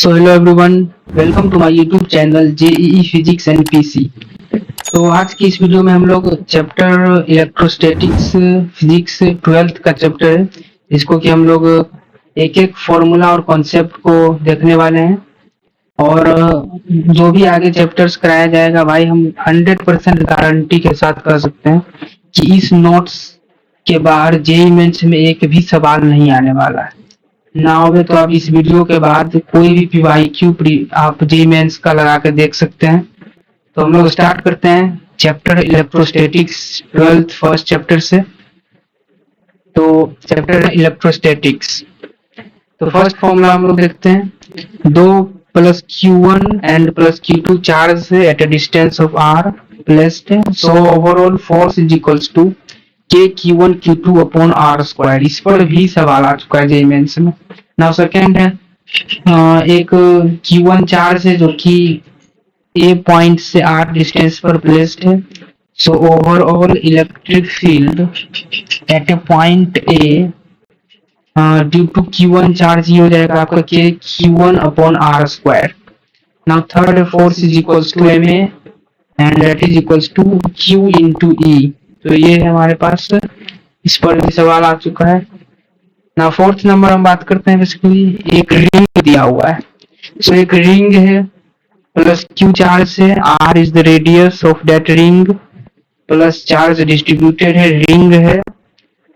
So hello everyone, welcome to my YouTube channel JEE physics and PC. तो आज की इस वीडियो में हम लोग चैप्टर इलेक्ट्रोस्टैटिक्स फिजिक्स 12th का चैप्टर है, जिसको कि हम लोग एक एक फॉर्मूला और कॉन्सेप्ट को देखने वाले हैं। और जो भी आगे चैप्टर्स कराया जाएगा भाई, हम 100% गारंटी के साथ कह सकते हैं कि इस नोट्स के बाहर जेईई मेंस में एक भी सवाल नहीं आने वाला है। ना होवे तो आप इस वीडियो के बाद कोई भी पीवाईक्यू आप जेईई मेंस का लगा कर देख सकते हैं। तो हम लोग स्टार्ट करते हैं chapter electrostatics 12th first chapter से। तो चैप्टर इलेक्ट्रोस्टैटिक्स, तो फर्स्ट फॉर्मूला हम लोग देखते हैं। दो plus Q1 and plus Q2 charge at a distance of R placed, so overall force is equals to k Q1 Q2 upon R square. इस पर भी सवाल आ चुका है जेईई मेंस में। नाउ सेकेंड है, एक Q1 चार्ज है जो कि A पॉइंट से R डिस्टेंस पर प्लेस्ड है, so overall electric field at a point A due to Q1 charge ये हो जाएगा आपका k Q1 upon R square. Now third force is equals to MA and that is equals to Q into E। तो ये है हमारे पास, इस पर भी सवाल आ चुका है। ना फोर्थ नंबर हम बात करते हैं, बेसिकली एक रिंग दिया हुआ है। सो एक रिंग है प्लस Q चार्ज है, R is the radius of that ring, plus charge distributed है, रिंग है।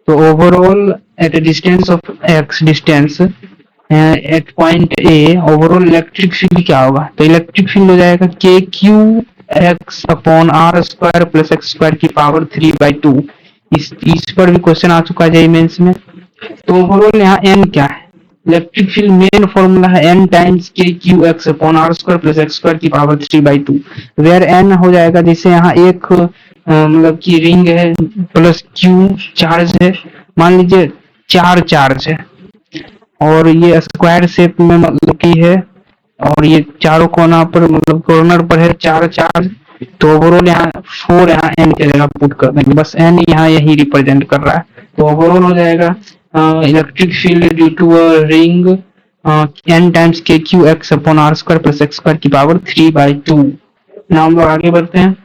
तो overall at a distance of x distance at point A overall electric field क्या होगा? तो इलेक्ट्रिक फील्ड हो जाएगा k Q x upon are square plus x square की power 3/2। इस पर भी क्वेश्चन आ चुका है जेईई मेंस में। तो ओवरऑल यहाँ n क्या है? इलेक्ट्रिक फील्ड मेन फॉर्मूला है n टाइम्स के Q x upon are square plus x square की पावर 3/2, वेयर n हो जाएगा जैसे यहाँ एक मतलब की रिंग है प्लस क्यू चार्ज है, मान लीजिए 4 चार्ज है और ये स्क्वायर शेप में मतलब की है, और ये चारों कोना पर मतलब कॉर्नर पर है 4 चार्ज। तो ओवरऑल यहाँ 4 यहाँ n की जगह पुट कर देंगे, बस n यहाँ यही रिप्रेजेंट कर रहा है। तो ओवरऑल हो जाएगा electric field due to a ring n times के Q x upon are square plus x square की पावर 3/2। ना हम लोग आगे बढ़ते हैं,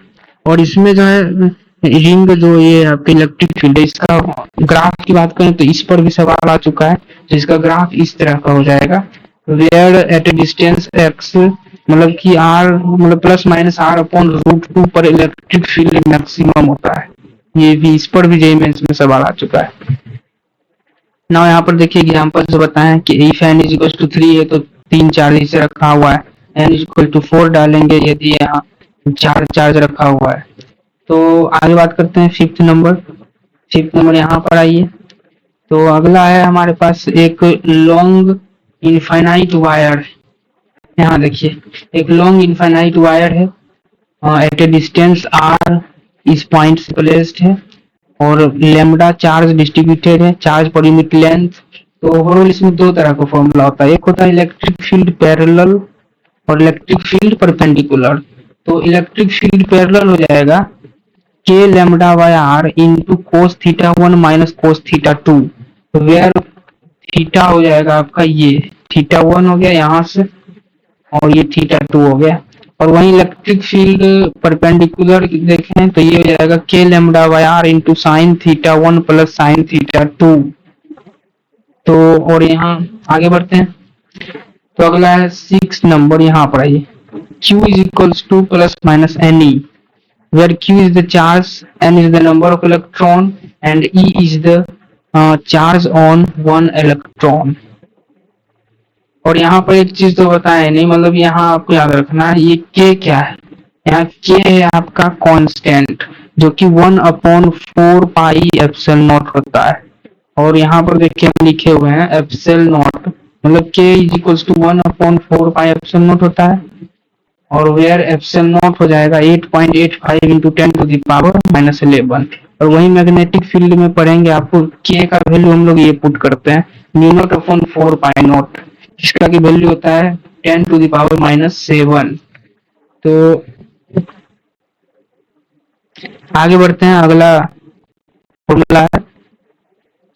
और इसमें जो है रिंग जो ये आपके इलेक्ट्रिक फील्ड है, इसका ग्राफ की बात करें तो इस पर भी सवाल आ चुका है। तो इसका ग्राफ इस तरह का हो जाएगा, where at a distance x मतलब कि r मतलब प्लस माइनस r अपॉन √2 पर इलेक्ट्रिक फील्ड मैक्सिमम होता है। ये भी, इस पर भी जेईई मेंस में सवाल आ चुका है। ना यहाँ पर देखिए एग्जाम्पल से बताएं कि if n is equal to 3 है तो 3 चार्ज इसे रखा हुआ है, n इज इक्वल टू 4 डालेंगे यदि यहाँ 4 चार्ज रखा हुआ है। तो आगे बात करते हैं फिफ्थ नंबर यहाँ पर आइए। तो अगला है हमारे पास एक लॉन्ग इनफाइनाइट वायर। यहाँ देखिए एक लॉन्ग इनफाइनाइट वायर है एट ए डिस्टेंस r इस पॉइंट से प्लेस्ड है, और लेमडा चार्ज डिस्ट्रीब्यूटेड है, चार्ज पर यूनिट लेंथ। तो ओवरऑल इसमें दो तरह का फॉर्मूला होता है, एक होता है इलेक्ट्रिक फील्ड पैरेलल और इलेक्ट्रिक फील्ड परपेंडिकुलर। तो इलेक्ट्रिक फील्ड पैरेलल हो जाएगा k lambda by r into cos theta 1 minus cos theta 2, where theta हो जाएगा आपका, ये थीटा 1 हो गया यहाँ से और ये थीटा 2 हो गया। और वहीं इलेक्ट्रिक फील्ड परपेंडिकुलर देखें तो ये हो जाएगा k lambda by r into sine theta 1 plus sine theta 2। तो और यहाँ आगे बढ़ते हैं, तो अगला है 6 नंबर, यहाँ पर आइए। Q is equals two plus minus NE, where Q is the charge, N is the number of electron and E is the charge on one electron। और यहाँ पर एक चीज तो बताया नहीं, मतलब यहाँ आपको याद रखना है ये K क्या है। यहाँ K है आपका कांस्टेंट जो कि 1/4 पाई एप्सिलॉन नॉट होता है, और यहाँ पर देखिए हम लिखे हुए हैं एप्सिलॉन नॉट मतलब K is equals to 1/4 pi epsilon naught होता है, और वेयर एप्सिलॉन नॉट हो जाएगा 8.85 इंटू 10⁻11। और वही मैग्नेटिक फील्ड में पढ़ेंगे आपको के का वैल्यू हम लोग ये पुट करते हैं μ0/4 पाई नॉट, जिसका की वैल्यू होता है 10⁻7। तो आगे बढ़ते हैं, अगला फॉर्मूला है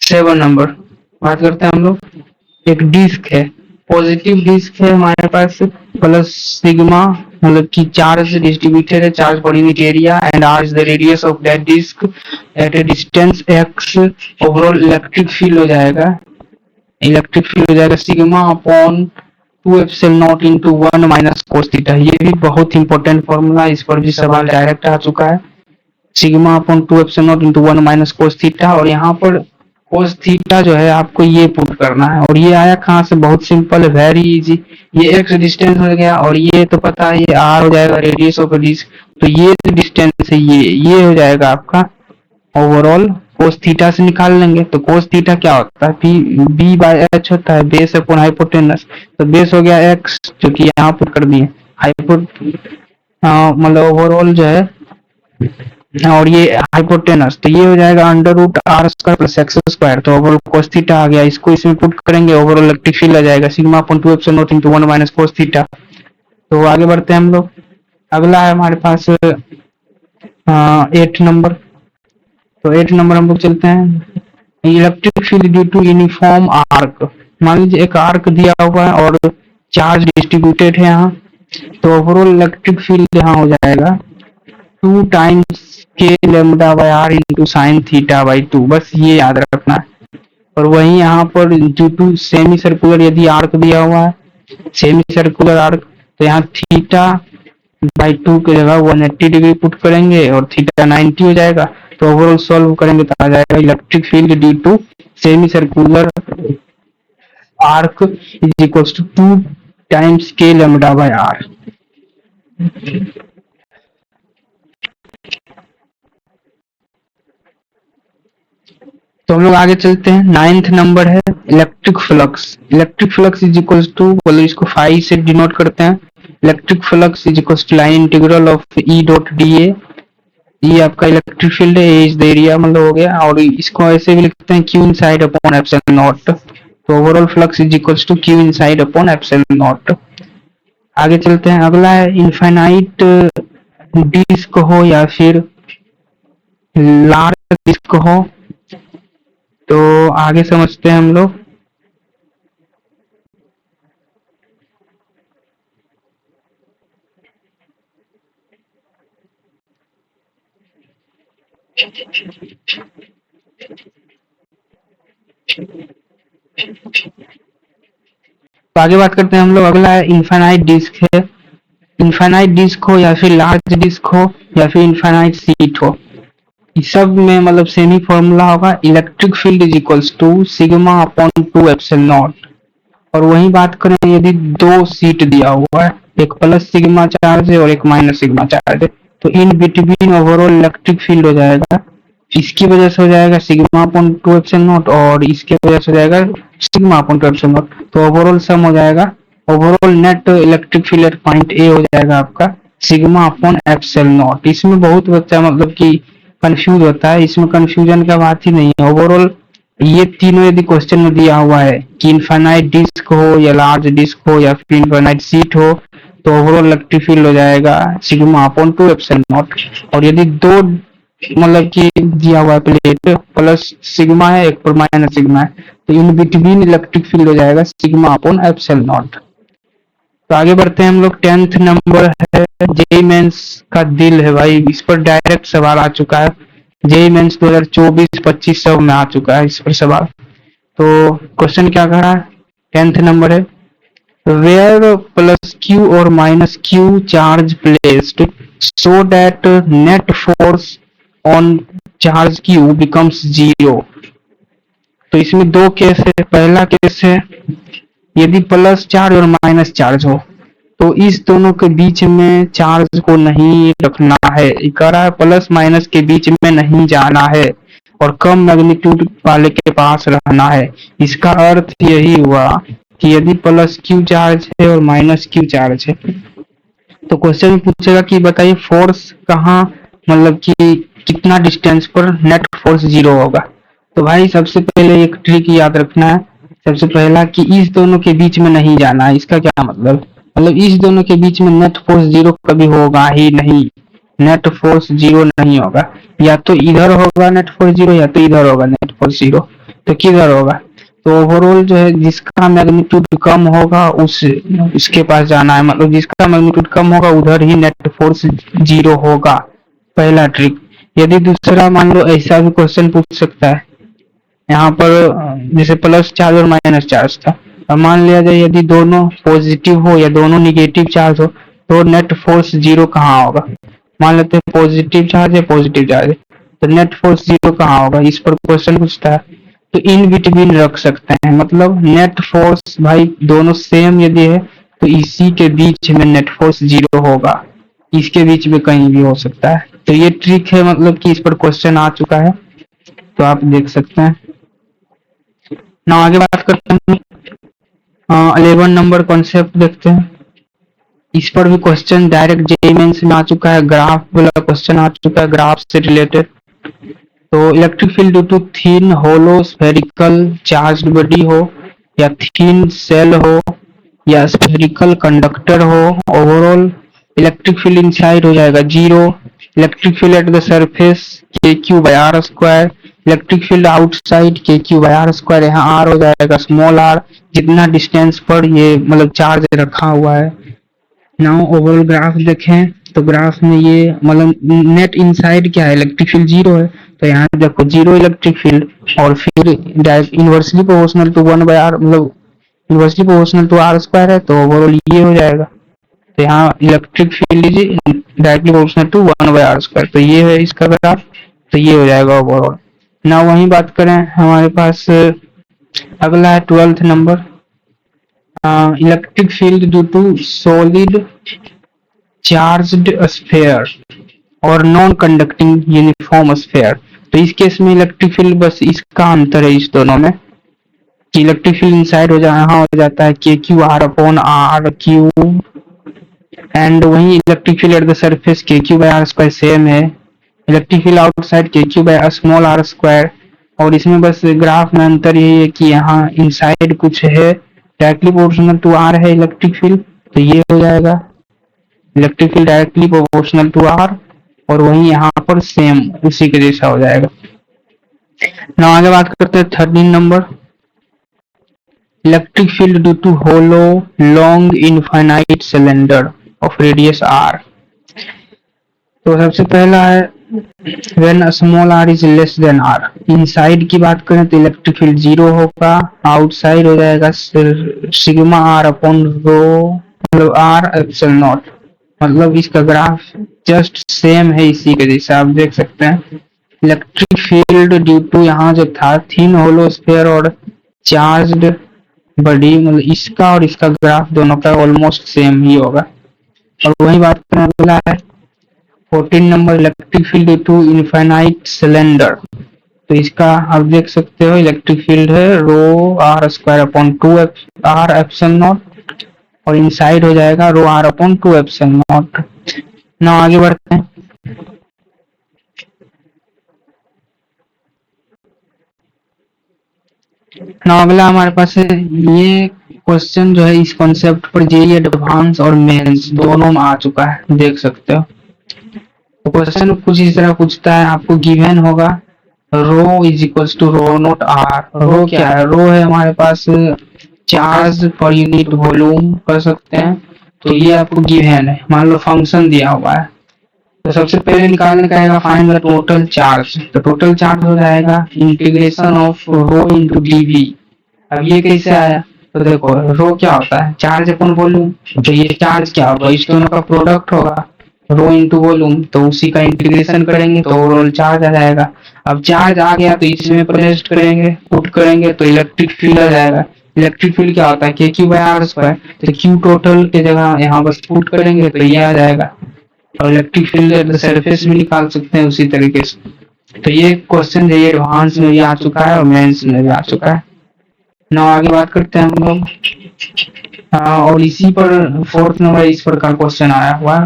7 नंबर। बात करते हैं हम लोग, एक डिस्क है पॉजिटिव डिस्क है हमारे पास प्लस सिग्मा मतलब कि चार्ज डिस्ट्रीब्यूटेड है, charge per unit area, and r is the radius of that disc at a distance x. Overall electric field हो जाएगा, इलेक्ट्रिक फील्ड हो जाएगा sigma upon 2 epsilon naught into 1 minus cos theta. ये भी बहुत important formula, इस पर भी सवाल डायरेक्ट आ चुका है। Sigma upon 2 epsilon naught into 1 minus cos theta, और यहाँ पर कोस थीटा जो है आपको ये पुट करना है, और ये आया कहाँ से, बहुत सिंपल है, वेरी इजी। ये एक्स डिस्टेंस हो गया, और ये तो पता है ये आर हो जाएगा, रेडियस ऑफ डिस्क। तो ये डिस्टेंस है, ये हो जाएगा आपका ओवरऑल कोस थीटा से निकाल लेंगे। तो कोस थीटा क्या होता है, बी बाय एच होता है, बेस अपॉन हाइपोटेनस। तो बेस हो गया एक्स जो कि यहाँ पुट कर दिए, मतलब ओवरऑल जो है, और ये हाइपोटेनस, तो ये हो जाएगा under root r square plus x square. तो ओवरऑल कोस थीटा आ गया, इसको इसमें पुट करेंगे, ओवरऑल इलेक्ट्रिक फील्ड आ जाएगा sigma upon 2 epsilon naught into 1 minus cos theta. तो आगे बढ़ते हैं हम लोग, अगला है हमारे पास 8 नंबर। तो 8 नंबर हम लोग चलते हैं, electric field due to uniform arc. मान लीजिए एक आर्क दिया हुआ है और चार्ज डिस्ट्रीब्यूटेड है यहाँ, तो ओवरऑल इलेक्ट्रिक फील्ड यहाँ हो जाएगा 2 times k lambda by r into sine theta by 2। बस ये याद रखना है। और वहीं यहाँ पर ड्यू टू सेमी सर्कुलर यदि आर्क दिया हुआ है, सेमी सर्कुलर आर्क, तो यहाँ थीटा बाई 2 की जगह 180 डिग्री पुट करेंगे और थीटा 90 हो जाएगा। तो ओवरऑल सॉल्व करेंगे तो आ जाएगा electric field due to semi circular arc is equals to 2 times k lambda by r. तो हम लोग आगे चलते हैं, 9th नंबर है electric flux. Electric flux is equals to, बोलो इसको फाई से डिनोट करते हैं, electric flux is equals to line integral of E dot d A. ये आपका इलेक्ट्रिक फील्ड है, ए इज द एरिया मतलब हो गया, और इसको ऐसे भी लिखते हैं Q inside upon epsilon naught. तो overall flux is equals to Q inside upon epsilon naught. आगे चलते हैं, अगला है इनफाइनाइट डिस्क हो या फिर लार्ज डिस्क हो। तो आगे समझते हैं हम लोग, तो आगे बात करते हैं हम लोग, अगला है इनफाइनाइट डिस्क है। इनफाइनाइट डिस्क हो या फिर लार्ज डिस्क हो या फिर इनफाइनाइट सीट हो, इस सब में मतलब सेम ही फॉर्मूला होगा, electric field is equals to sigma upon 2 epsilon naught. और वही बात करें यदि 2 सीट दिया हुआ है, एक प्लस सिग्मा चार्ज है और एक माइनस सिग्मा चार्ज है, तो in between overall electric field हो जाएगा, इसकी वजह से हो जाएगा सिग्मा अपॉन 2 एप्सिलॉन नॉट, और इसके वजह से हो जाएगा सिग्मा अपॉन 2 एप्सिलॉन नॉट। तो ओवरऑल सम हो जाएगा, overall net electric field eight point A हो जाएगा आपका सिग्मा अपॉन एप्सिलॉन नॉट। इसमें बहुत बच्चा मतलब कि कंफ्यूज होता है, इसमें कंफ्यूजन का बात ही नहीं है। ओवरऑल ये तीनों यदि क्वेश्चन में दिया हुआ है कि इनफाइनाइट डिस्क हो या लार्ज डिस्क हो या फिर इनफाइनाइट सीट हो, तो ओवरऑल इलेक्ट्रिक फील्ड हो जाएगा सिग्मा अपॉन 2 एप्सिलॉन नॉट। और यदि दो मतलब कि दिया हुआ है प्लेट, प्लस सिग्मा है एक पर माइनस सिग्मा है, तो इन बिटवीन इलेक्ट्रिक फील्ड हो जाएगा सिग्मा अपॉन एप्सिलॉन नॉट। तो आगे बढ़ते हैं हम लोग, 10th नंबर है जेईई मेंस का दिल है भाई, इस पर डायरेक्ट सवाल आ चुका है, जेईई मेंस 2024-25 सब में आ चुका है इस पर सवाल। तो क्वेश्चन क्या कह रहा है, 10th नंबर है, वेयर प्लस क्यू और minus Q charge placed so that net force on charge Q becomes 0। तो इसमें दो केस है, पहला केस है यदि प्लस चार्ज और माइनस चार्ज हो, तो इस दोनों के बीच में चार्ज को नहीं रखना है, कह रहा है प्लस माइनस के बीच में नहीं जाना है और कम मैग्नीट्यूड वाले के पास रहना है। इसका अर्थ यही हुआ कि यदि प्लस क्यू चार्ज है और माइनस क्यू चार्ज है, तो क्वेश्चन में पूछेगा कि बताइए फोर्स कहाँ, मतलब कि कितना डिस्टेंस पर नेट फोर्स 0 होगा। तो भाई सबसे पहले एक ट्रिक याद रखना है, सबसे पहला कि इस दोनों के बीच में नहीं जाना है। इसका क्या मतलब, इस दोनों के बीच में नेट फोर्स 0 कभी होगा ही नहीं, नेट फोर्स 0 नहीं होगा, या तो इधर होगा नेट फोर्स 0 या तो इधर होगा नेट फोर्स 0। तो किधर होगा, तो ओवरऑल जो है जिसका मैग्नीट्यूड कम होगा उस इसके पास जाना है, मतलब जिसका मैग्नीट्यूड कम होगा उधर ही नेट फोर्स 0 होगा, पहला ट्रिक। यदि दूसरा मान लो ऐसा भी क्वेश्चन पूछ सकता है, यहाँ पर जैसे प्लस चार्ज और माइनस चार्ज था, अब मान लिया जाए यदि दोनों पॉजिटिव हो या दोनों निगेटिव चार्ज हो तो नेट फोर्स 0 कहाँ होगा। मान लेते हैं पॉजिटिव चार्ज है, पॉजिटिव चार्ज है, तो नेट फोर्स 0 कहाँ होगा, इस पर क्वेश्चन पूछता है। तो इन बिटवीन रख सकते हैं, मतलब नेट फोर्स भाई दोनों सेम यदि है तो इसी के बीच में नेट फोर्स 0 होगा, इसके बीच में कहीं भी हो सकता है। तो ये ट्रिक है, मतलब कि इस पर क्वेश्चन आ चुका है, तो आप देख सकते हैं ना। आगे बात करते हैं 11 नंबर कॉन्सेप्ट देखते हैं। इस पर भी क्वेश्चन डायरेक्ट जेईई मेंस में आ चुका है, ग्राफ वाला क्वेश्चन आ चुका है, ग्राफ से रिलेटेड। तो electric field due to thin hollow spherical charged body हो या थिन सेल हो या स्फेरिकल कंडक्टर हो, ओवरऑल इलेक्ट्रिक फील्ड इनसाइड हो जाएगा 0। Electric field at the surface kq/r², electric field outside kq/r², यहाँ r हो जाएगा स्मॉल r, जितना डिस्टेंस पर ये मतलब चार्ज रखा हुआ है। नाउ ओवरऑल ग्राफ देखें तो ग्राफ में ये मतलब नेट इनसाइड क्या है, इलेक्ट्रिक फील्ड 0 है, तो यहाँ देखो 0 इलेक्ट्रिक फील्ड और फिर इनवर्सली प्रोपोर्शनल टू 1/r, मतलब इनवर्सली प्रोपोर्शनल टू r² है, तो ओवरऑल ये हो जाएगा। तो यहाँ electric field is directly proportional to 1/r², तो ये है इसका ग्राफ, तो ये हो जाएगा ओवरऑल। ना वही बात करें हमारे पास अगला है 12th number, electric field due to solid charged sphere और नॉन कंडक्टिंग यूनिफॉर्म स्फीयर। तो इस केस में इलेक्ट्रिक फील्ड बस इसका अंतर है इस दोनों में कि इलेक्ट्रिक फील्ड इनसाइड हो जाता है kq/r/r³ एंड वही electric field at the surface kq/r² same है। इलेक्ट्रिक फील्ड आउटसाइड kq/r², और इसमें बस ग्राफ में अंतर यही है कि यहाँ इनसाइड कुछ है, डायरेक्टली प्रोपोर्शनल टू r है इलेक्ट्रिक फील्ड, तो ये हो जाएगा electric field directly proportional to r, और वहीं यहाँ पर सेम उसी के जैसा हो जाएगा। ना आगे बात करते हैं 13 number, electric field due to hollow long infinite cylinder of radius r। तो सबसे पहला है when small r is less than r। Inside की बात करें तो इलेक्ट्रिक फील्ड 0 होगा, आउटसाइड हो जाएगा सिग्मा r अपॉन रो, मतलब r एप्सिलॉन नॉट, मतलब इसका ग्राफ जस्ट सेम है इसी के जैसा, आप देख सकते हैं। इलेक्ट्रिक फील्ड ड्यू टू यहाँ जो था थिन होलो स्फीयर और चार्ज्ड बॉडी, मतलब इसका और इसका ग्राफ दोनों का ऑलमोस्ट सेम ही होगा। और वही बात करने वाला है 14 number, electric field due to infinite cylinder. तो इसका आप देख सकते हो इलेक्ट्रिक फील्ड है ρr²/2 r एप्सिलॉन नॉट, और इनसाइड हो जाएगा ρr/2 एप्सिलॉन नॉट। ना आगे बढ़ते हैं, ना अगला हमारे पास है ये क्वेश्चन जो है इस कॉन्सेप्ट पर जेईई एडवांस और मेंस दोनों में आ चुका है, देख सकते हो। तो क्वेश्चन कुछ इस तरह पूछता है, आपको गिवन होगा rho is equals to rho naught R. Rho क्या है, रो है हमारे पास चार्ज पर यूनिट वॉल्यूम कर सकते हैं, तो ये आपको गिवन है, मान लो फंक्शन दिया हुआ है। तो सबसे पहले निकालने का आएगा फाइंड द टोटल चार्ज। तो टोटल चार्ज हो जाएगा integration of rho into dV. अब ये कैसे आया, तो देखो रो क्या होता है, चार्ज अपॉन वॉल्यूम, तो ये चार्ज क्या होगा, इस दोनों का प्रोडक्ट होगा रो इनटू वॉल्यूम, तो उसी का इंटीग्रेशन करेंगे तो ओवरऑल चार्ज आ जाएगा। अब चार्ज आ गया तो इसमें प्लेस करेंगे, पुट करेंगे तो इलेक्ट्रिक फील्ड आ जाएगा। इलेक्ट्रिक फील्ड क्या होता है kq/r², तो q टोटल की जगह यहाँ बस पुट करेंगे तो ये आ जाएगा। और इलेक्ट्रिक फील्ड सरफेस में निकाल सकते हैं उसी तरीके से। तो ये क्वेश्चन ये एडवांस में भी आ चुका है और मेंस में भी आ चुका है। ना आगे बात करते हैं हम लोग, और इसी पर 4th नंबर इस पर का क्वेश्चन आया हुआ,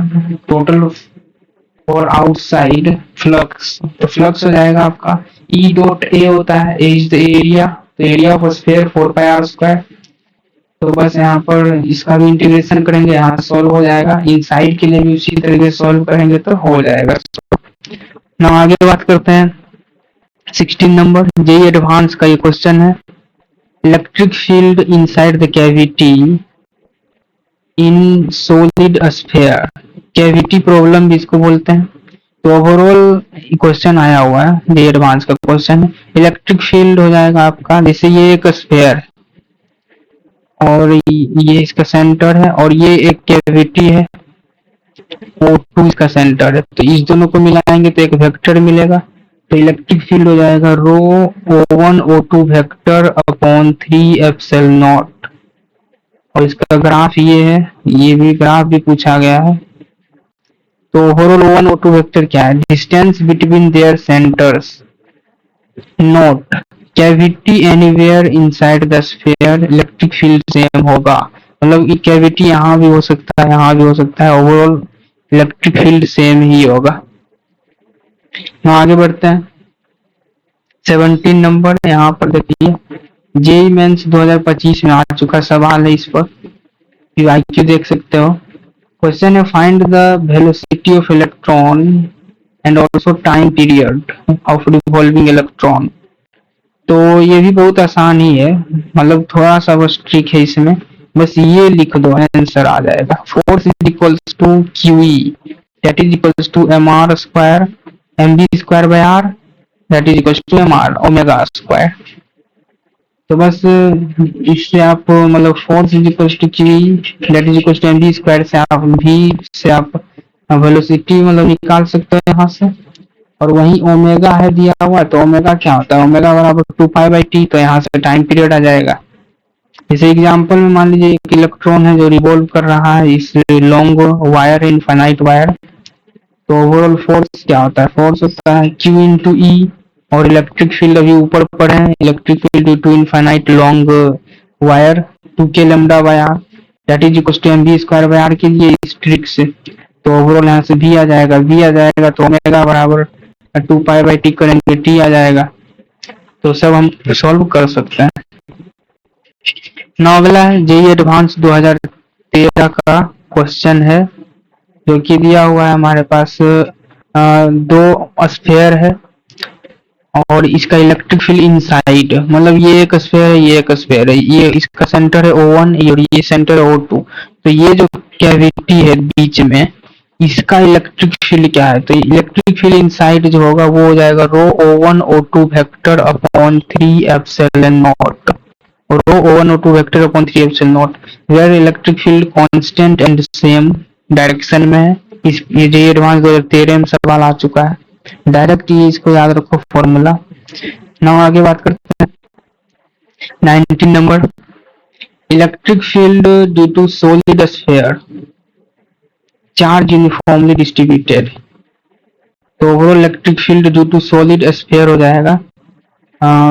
टोटल फॉर आउटसाइड फ्लक्स। तो फ्लक्स हो जाएगा आपका E.A होता है, A इज द एरिया, तो एरिया ऑफ स्फीयर 4πr²। तो बस यहाँ पर इसका भी इंटीग्रेशन करेंगे, यहाँ सॉल्व हो जाएगा। इनसाइड के लिए भी उसी तरीके से सॉल्व करेंगे तो हो जाएगा। ना आगे बात करते हैं 16 नंबर, जेईई एडवांस का ये क्वेश्चन है। Electric field inside the cavity in solid sphere, cavity problem भी इसको बोलते हैं। तो ओवरऑल क्वेश्चन आया हुआ है, ये एडवांस का क्वेश्चन है। इलेक्ट्रिक फील्ड हो जाएगा आपका, जैसे ये एक स्फीयर और ये इसका सेंटर है और ये एक कैविटी है, O2 इसका सेंटर है, तो इस दोनों को मिलाएंगे तो एक वेक्टर मिलेगा। तो इलेक्ट्रिक फील्ड हो जाएगा rho O1 O2 vector upon 3 epsilon naught. और इसका ग्राफ ये है, ये भी ग्राफ भी पूछा गया है। तो ओवरऑल O1 O2 वेक्टर क्या है, distance between their centres not cavity anywhere inside the sphere, electric field same होगा। मतलब ये कैविटी यहाँ भी हो सकता है, यहाँ भी हो सकता है, ओवरऑल इलेक्ट्रिक फील्ड सेम ही होगा। यहाँ आगे बढ़ते हैं। 17 नंबर यहाँ पर देखिए, जेई मेंस 2025 में आ चुका सवाल है, इस पर IQ देख सकते हो। क्वेश्चन है find the velocity of electron and also time period of revolving electron. तो ये भी बहुत आसान ही है, मतलब थोड़ा सा बस ट्रिक है इसमें, बस ये लिख दो आंसर आ जाएगा। Force is equals to QE that is equals to mr square mv square by r that is equals to mr omega square. तो बस इससे आप मतलब force is equals to QE that is equals to mv square से आप v से आप velocity मतलब निकाल सकते हो यहाँ से। और वही ओमेगा है दिया हुआ, तो ओमेगा क्या होता है, ओमेगा बराबर 2π/t, तो यहाँ से टाइम पीरियड आ जाएगा। जैसे एग्जांपल में मान लीजिए एक इलेक्ट्रॉन है जो रिवॉल्व कर रहा है इस लॉन्ग वायर, इनफाइनाइट वायर, तो ओवरऑल फोर्स क्या होता है, फोर्स होता है Q इंटू E। और इलेक्ट्रिक फील्ड अभी ऊपर पढ़े हैं, electric field due to infinite long wire 2k λ/r that is equal to mv square by r के लिए इस ट्रिक से। तो ओवरऑल यहाँ से v आ जाएगा, तो ओमेगा बराबर 2π/t करेंगे, t आ जाएगा। तो सब हम सॉल्व कर सकते हैं। नौ अगला है जेई एडवांस 2013 का क्वेश्चन है, जो कि दिया हुआ है हमारे पास। दो स्फीयर है और इसका इलेक्ट्रिक फील्ड इनसाइड, मतलब ये एक स्फीयर है, ये एक स्फीयर है, ये इसका सेंटर है O1 और ये सेंटर है O2। तो ये जो कैविटी है बीच में, इसका इलेक्ट्रिक फील्ड क्या है, तो इलेक्ट्रिक फील्ड इनसाइड जो होगा वो हो जाएगा rho O1 O2 vector upon 3 epsilon naught, और rho O1 O2 vector upon 3 epsilon naught, where electric field constant and same direction में है। इस ये एडवांस 2013 में सवाल आ चुका है, डायरेक्ट ये इसको याद रखो फॉर्मूला। नाउ आगे बात करते हैं 19 number, electric field due to solid sphere charge uniformly distributed. तो overall electric field due to solid sphere हो जाएगा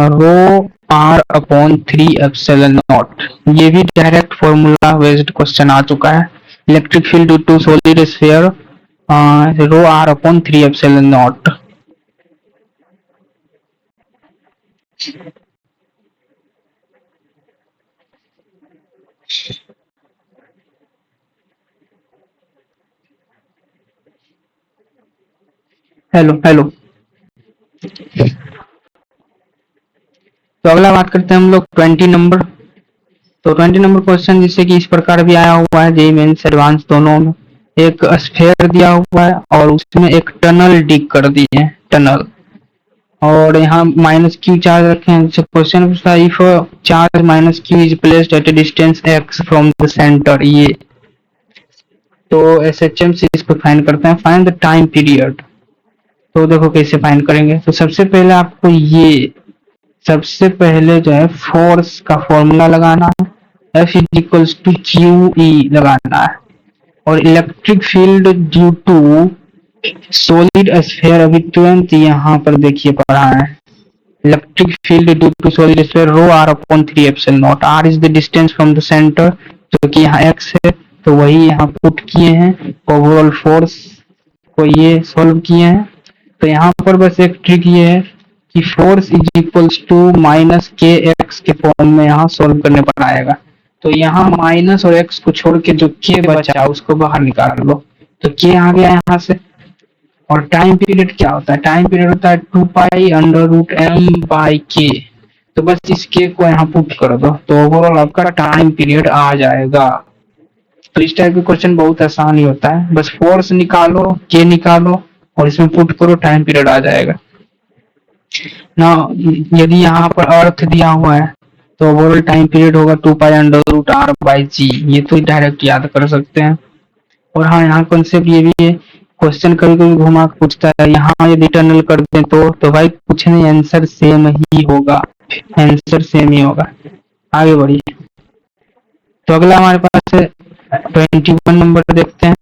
rho r upon 3 epsilon naught. ये भी डायरेक्ट फॉर्मूला बेस्ड क्वेश्चन आ चुका है। Electric field due to solid sphere rho r upon 3 epsilon naught. Hello hello. तो अगला बात करते हैं हम लोग 20 नंबर। तो 20 नंबर क्वेश्चन जिससे कि इस प्रकार भी आया हुआ है जेईई मेंस एडवांस दोनों में। एक स्फीयर दिया हुआ है और उसमें एक टनल डिग कर दी है, टनल, और यहाँ -q चार्ज रखे हैं। क्वेश्चन पूछता है if charge -q is placed at a distance x from the centre, ये तो SHM से इसको फाइंड करते हैं, फाइंड द टाइम पीरियड। तो देखो कैसे फाइंड करेंगे। तो सबसे पहले आपको ये सबसे पहले जो है फोर्स का फॉर्मूला लगाना है, F is equals to QE लगाना है। और electric field due to solid sphere अभी तुरंत यहाँ पर देखिए पढ़ा है, electric field due to solid sphere rho r upon 3 epsilon naught. r is the distance from the centre, जो कि यहाँ x है, तो वही यहाँ पुट किए हैं। ओवरऑल फोर्स को ये सॉल्व किए हैं। तो यहाँ पर बस एक ट्रिक ये है कि force is equals to -kx के फॉर्म में यहाँ सॉल्व करने पर आएगा। तो यहाँ माइनस और x को छोड़ के जो k बचा उसको बाहर निकाल लो, तो k आ गया यहाँ से। और टाइम पीरियड क्या होता है, टाइम पीरियड होता है 2π√m/k। तो बस इसके को यहाँ पुट कर दो तो ओवरऑल आपका टाइम पीरियड आ जाएगा। तो इस टाइप के क्वेश्चन बहुत आसान ही होता है, बस फोर्स निकालो, के निकालो और इसमें पुट करो, टाइम पीरियड आ जाएगा ना। यदि यहाँ पर अर्थ दिया हुआ है तो ओवरऑल टाइम पीरियड होगा 2 पाई अंडर रूट r/g, ये तो डायरेक्ट याद कर सकते हैं। और हाँ, यहाँ कॉन्सेप्ट ये भी है, क्वेश्चन कभी कभी घुमा के पूछता है, यहाँ यदि टनल कर दें तो भाई कुछ नहीं, आंसर सेम ही होगा, आंसर सेम ही होगा। आगे बढ़िए। तो अगला हमारे पास 21 नंबर देखते हैं।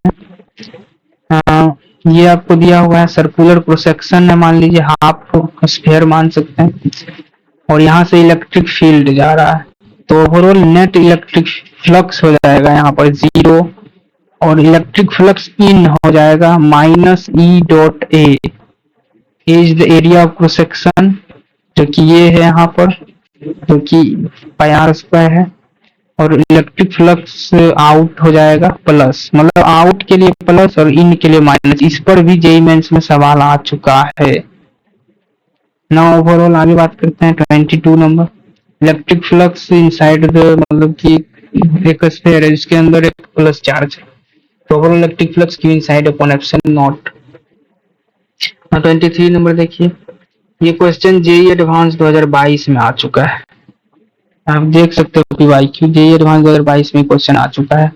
ये आपको दिया हुआ है सर्कुलर क्रॉस सेक्शन है, मान लीजिए हाफ स्फीयर मान सकते हैं, और यहाँ से इलेक्ट्रिक फील्ड जा रहा है, तो ओवरऑल नेट इलेक्ट्रिक फ्लक्स हो जाएगा यहाँ पर 0, और इलेक्ट्रिक फ्लक्स इन हो जाएगा -E.A is the area of cross section, जो कि ये है यहाँ पर, जो कि πr² है, और इलेक्ट्रिक फ्लक्स आउट हो जाएगा प्लस, मतलब आउट के लिए प्लस और इन के लिए माइनस। इस पर भी जेईई मेंस में सवाल आ चुका है ना। ओवरऑल आगे बात करते हैं 22 number. Electric flux inside the, मतलब कि एक स्फीयर है जिसके अंदर एक प्लस चार्ज है, तो overall electric flux Q inside upon epsilon not. 23 number देखिए, ये क्वेश्चन जेईई एडवांस 2022 में आ चुका है, आप देख सकते हो कि वाईक्यू जेईई एडवांस 2022 में क्वेश्चन आ चुका है।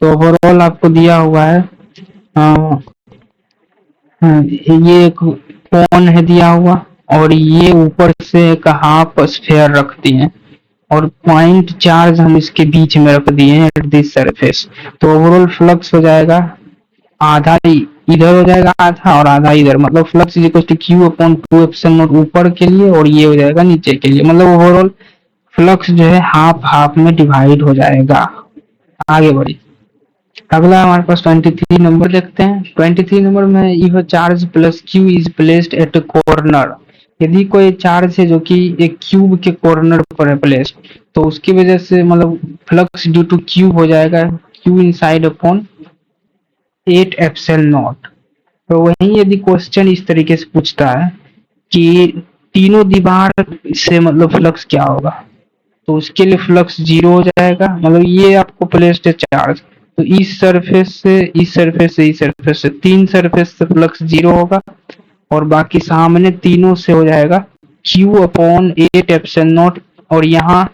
तो ओवरऑल आपको दिया हुआ है ये एक कोन है दिया हुआ, और ये ऊपर से एक हाफ स्फीयर रखती हैं, और पॉइंट चार्ज हम इसके बीच में रख दिए हैं एट दिस सरफेस। तो ओवरऑल फ्लक्स हो जाएगा आधा इधर हो जाएगा आधा और आधा इधर, मतलब flux is equal to Q/2 epsilon naught ऊपर के लिए, और ये हो जाएगा नीचे के लिए, मतलब ओवरऑल फ्लक्स जो है हाफ हाफ में डिवाइड हो जाएगा। आगे बढ़िए। अगला हमारे पास 23 नंबर देखते हैं। 23 नंबर में if charge plus Q is placed at A corner, यदि कोई चार्ज है जो कि एक क्यूब के कॉर्नर पर है प्लेस्ड, तो उसकी वजह से मतलब फ्लक्स ड्यू टू क्यूब हो जाएगा Q inside upon 8 epsilon naught. तो वहीं यदि क्वेश्चन इस तरीके से पूछता है कि तीनों दीवार से मतलब फ्लक्स क्या होगा, तो उसके लिए फ्लक्स 0 हो जाएगा, मतलब ये आपको प्लेस्ड है चार्ज, तो इस सरफेस से इस सरफेस से इस सरफेस से तीन सरफेस से फ्लक्स 0 होगा, और बाकी सामने तीनों से हो जाएगा Q/8 एप्सिलॉन नॉट, और यहाँ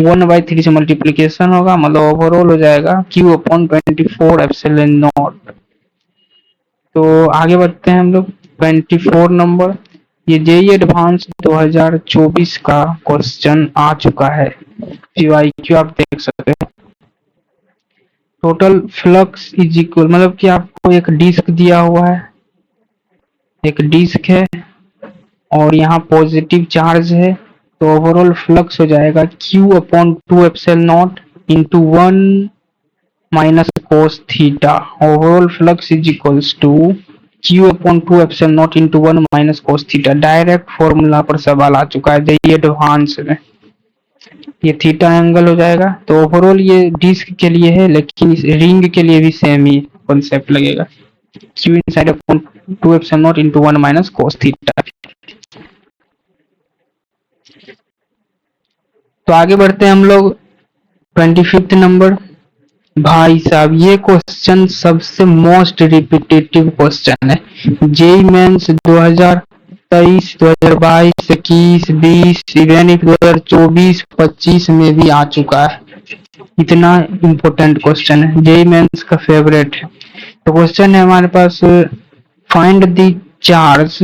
1/3 से मल्टीप्लीकेशन होगा, मतलब ओवरऑल हो जाएगा Q/24 एप्सिलॉन नॉट। तो आगे बढ़ते हैं हम लोग 24 नंबर। ये जेईई एडवांस 2024 का क्वेश्चन आ चुका है, पीवाईक्यू आप देख सकते हैं। टोटल फ्लक्स इज इक्वल, मतलब कि आपको एक डिस्क दिया हुआ है, एक डिस्क है और यहाँ पॉजिटिव चार्ज है, तो ओवरऑल फ्लक्स हो जाएगा Q/2 epsilon naught into 1 minus cos theta. Overall flux is equals to Q/2 epsilon naught into 1 minus cos theta. Direct formula पर सवाल आ चुका है जेईई एडवांस में, ये थीटा एंगल हो जाएगा। तो ओवरऑल ये डिस्क के लिए है, लेकिन इस रिंग के लिए भी सेम ही कॉन्सेप्ट लगेगा, Q inside upon 2 epsilon naught into 1 minus cos theta. तो आगे बढ़ते हैं हम लोग 25 नंबर। भाई साहब, ये क्वेश्चन सबसे मोस्ट रिपीटेटिव क्वेश्चन है, जेईई मेंस 2023, 2022, 21, 20, इवन 2024, 25 में भी आ चुका है। इतना इम्पोर्टेंट क्वेश्चन है, जेईई मेंस का फेवरेट है। तो क्वेश्चन है हमारे पास, फाइंड द चार्ज,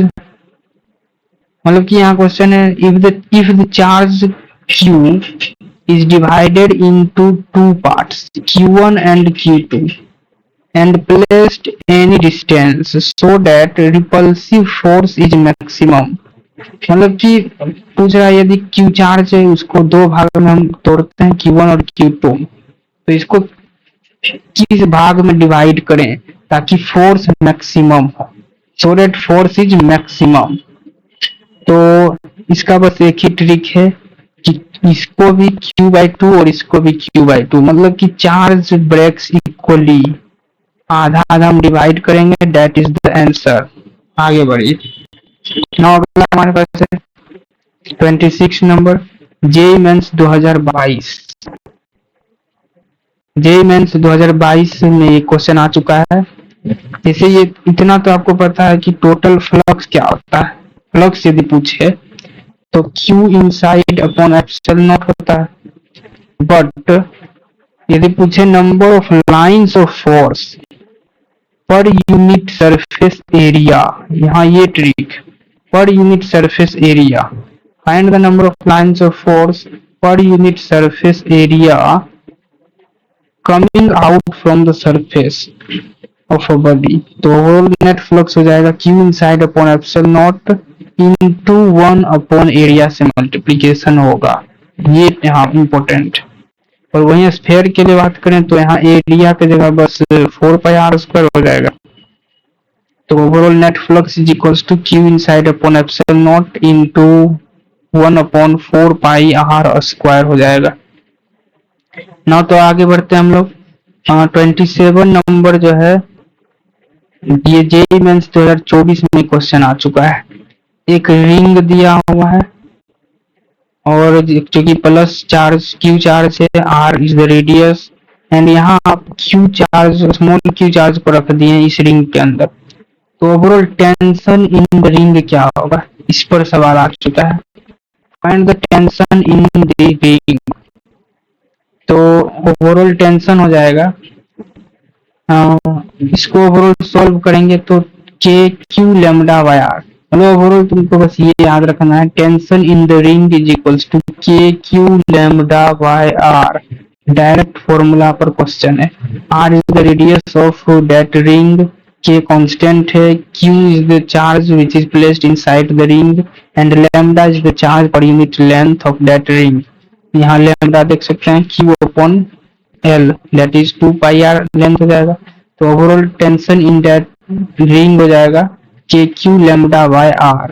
मतलब कि यहाँ क्वेश्चन है if the charge Q is divided into two parts, Q1 and Q2, and placed any distance so that repulsive force is maximum। मतलब कि पूछ रहा है यदि Q चार्ज है उसको दो भागों में हम तोड़ते हैं, Q1 और Q2, तो इसको किस भाग में डिवाइड करें ताकि फोर्स मैक्सिमम हो, so that force is maximum। तो इसका बस एक ही ट्रिक है कि इसको भी Q/2 और इसको भी Q/2, मतलब कि चार्ज ब्रेक्स इक्वली, आधा आधा हम डिवाइड करेंगे, दैट इज द आंसर। आगे बढ़िए। नाउ अगला हमारे पास है 26 number JEE mains 2022। JEE mains 2022 में ये क्वेश्चन आ चुका है। जैसे ये इतना तो आपको पता है कि टोटल फ्लक्स क्या होता है। फ्लक्स यदि पूछे तो Q inside upon epsilon naught होता है। बट यदि पूछे number of lines of force per unit surface area, यहाँ ये trick, per unit surface area, find the number of lines of force per unit surface area coming out from the surface of a body. तो overall net flux हो जाएगा Q inside upon epsilon naught into 1 upon area से multiplication होगा। ये यहाँ important. और वहीं sphere के लिए बात करें तो यहाँ एरिया की जगह बस 4πr² हो जाएगा। तो overall net flux is equals to Q inside upon epsilon naught into 1 upon 4πr² हो जाएगा। ना तो आगे बढ़ते हैं हम लोग। 27 नंबर जो है ये जेईई मेंस 2024 में क्वेश्चन आ चुका है। एक रिंग दिया हुआ है और जो कि प्लस चार्ज Q चार्ज है, R is the radius, and यहाँ आप Q charge, small Q charge को रख दिए इस रिंग के अंदर। तो overall tension in the ring क्या होगा, इस पर सवाल आ चुका है। Find the tension in the ring. तो ओवरऑल टेंशन हो जाएगा, इसको ओवरऑल सॉल्व करेंगे तो KQ लैम्डा बाय R। मतलब ओवरऑल तुमको बस ये याद रखना है, tension in the ring is equals to KQ lambda by R। Direct formula पर क्वेश्चन है। R is the radius of that ring, K constant है, Q is the charge which is placed inside the ring, and lambda is the charge per unit length of that ring. यहाँ lambda देख सकते हैं Q upon L, that is 2πr length हो जाएगा। तो overall tension in that ring हो जाएगा KQ lambda by R।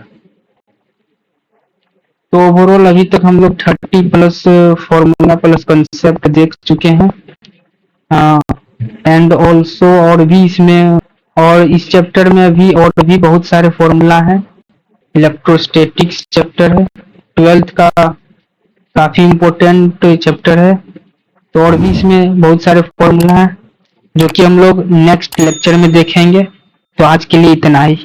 तो ओवरऑल अभी तक हम लोग 30 प्लस फॉर्मूला प्लस कंसेप्ट देख चुके हैं। एंड ऑल्सो और भी इसमें, और इस चैप्टर में अभी और भी बहुत सारे फॉर्मूला हैं। इलेक्ट्रोस्टैटिक्स चैप्टर है, 12th का काफी इम्पोर्टेंट चैप्टर है। तो और भी इसमें बहुत सारे फॉर्मूला हैं जो कि हम लोग नेक्स्ट लेक्चर में देखेंगे। तो आज के लिए इतना ही।